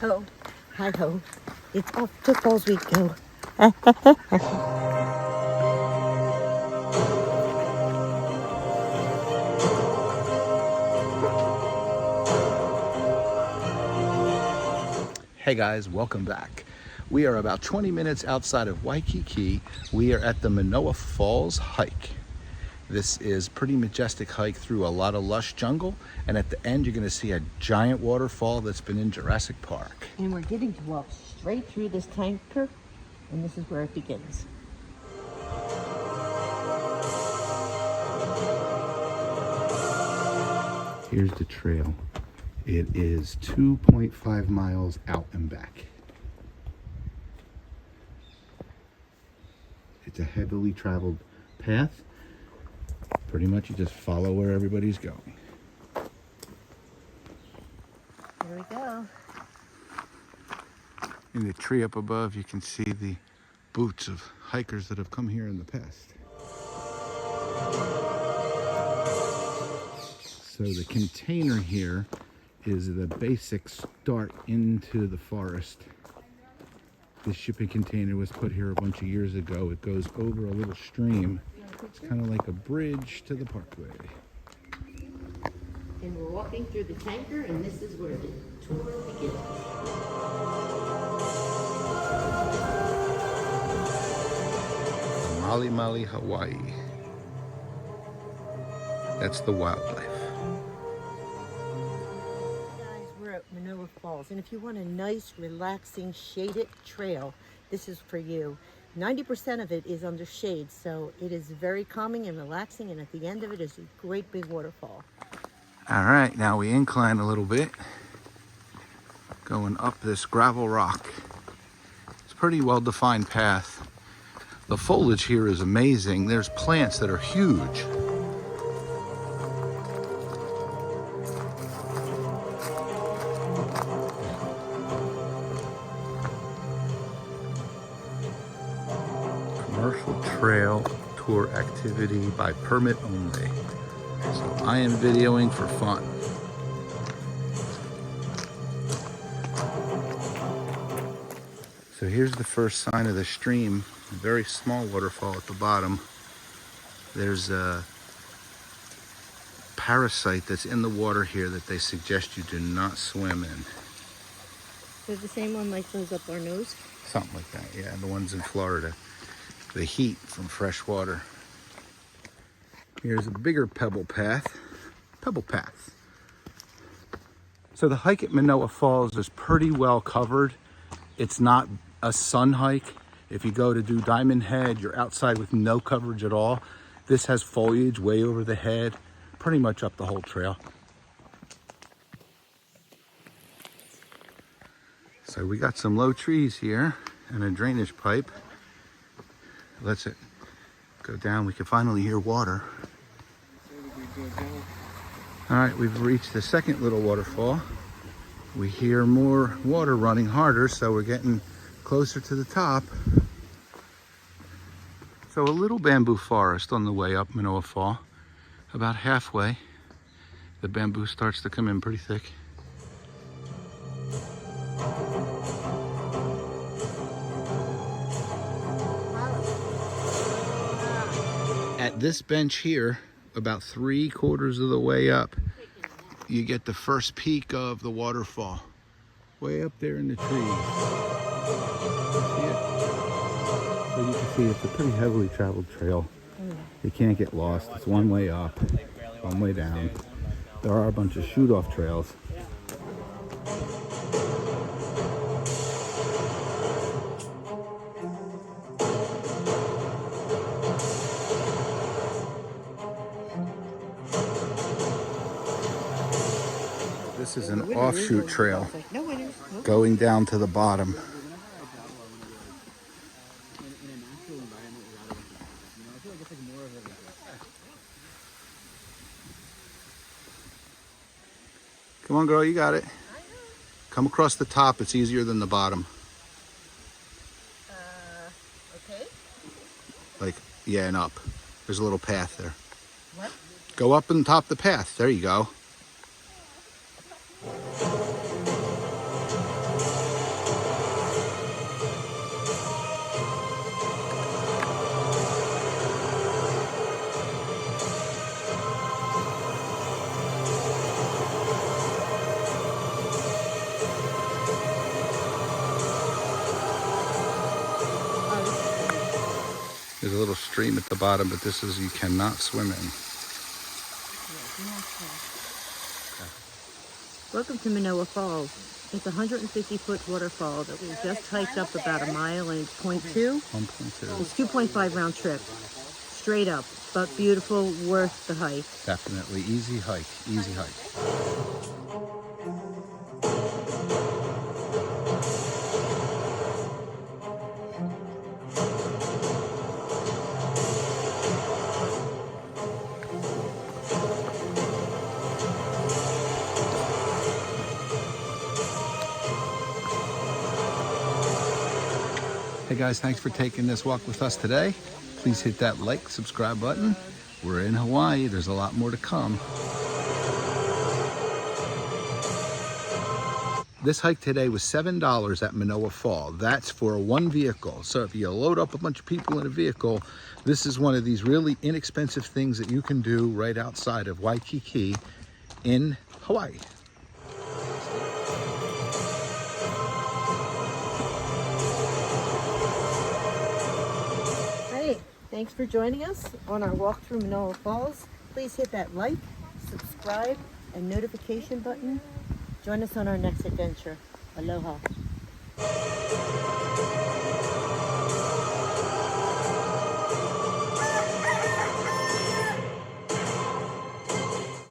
Hi-ho, hi-ho. It's off to Falls we go. Hey guys, welcome back. We are about 20 minutes outside of Waikiki. We are at the Manoa Falls Hike. This is a pretty majestic hike through a lot of lush jungle, and at the end you're going to see a giant waterfall that's been in Jurassic Park. And we're getting to walk straight through this tanker, and this is where it begins. Here's the trail. It is 2.5 miles out and back. It's a heavily traveled path. Pretty much you just follow where everybody's going. Here we go. In the tree up above, you can see the boots of hikers that have come here in the past. So the container here is the basic start into the forest. This shipping container was put here a bunch of years ago. It goes over a little stream. It's kind of like a bridge to the parkway. And we're walking through the tanker, and this is where the tour begins. Mali Mali, Hawaii. That's the wildlife. Guys, we're at Manoa Falls, and if you want a nice, relaxing, shaded trail, this is for you. 90% of it is under shade, so it is very calming and relaxing, and at the end of it is a great big waterfall. All right, now we incline a little bit, going up this gravel rock. It's a pretty well-defined path. The foliage here is amazing. There's plants that are huge. Commercial trail tour activity by permit only. So I am videoing for fun. So here's the first sign of the stream, a very small waterfall at the bottom. There's a parasite that's in the water here that they suggest you do not swim in. They're the same one like those up our nose? Something like that, yeah, the ones in Florida. The heat from fresh water. Here's a bigger pebble path. So the hike at Manoa Falls is pretty well covered. It's not a sun hike. If you go to do Diamond Head, you're outside with no coverage at all. This has foliage way over the head, pretty much up the whole trail. So we got some low trees here and a drainage pipe. Lets it go down. We can finally hear water. All right, we've reached the second little waterfall. We hear more water running harder, so we're getting closer to the top. So a little bamboo forest on the way up Manoa Fall. About halfway, the bamboo starts to come in pretty thick. At this bench here, about 3/4 of the way up, you get the first peak of the waterfall. Way up there in the trees. See it? So you can see it's a pretty heavily traveled trail. You can't get lost. It's one way up, one way down. There are a bunch of shoot-off trails. This is an offshoot trail going down to the bottom. Come on, girl, you got it. Come across the top. It's easier than the bottom. Okay. Like, yeah, and up. There's a little path there. What? Go up and top the path. There you go. a little stream at the bottom, but this is, you cannot swim in. Welcome to Manoa Falls. It's a 150-foot waterfall that we just hiked up about a mile and 0.2. 1.2. It's 2.5 round trip. Straight up, but beautiful, worth the hike. Definitely easy hike, easy hike. Hey guys, thanks for taking this walk with us today. Please hit that like, subscribe button. We're in Hawaii, there's a lot more to come. This hike today was $7 at Manoa Falls. That's for one vehicle. So if you load up a bunch of people in a vehicle, this is one of these really inexpensive things that you can do right outside of Waikiki in Hawaii. Thanks for joining us on our walk through Manoa Falls. Please hit that like, subscribe, and notification button. Join us on our next adventure. Aloha.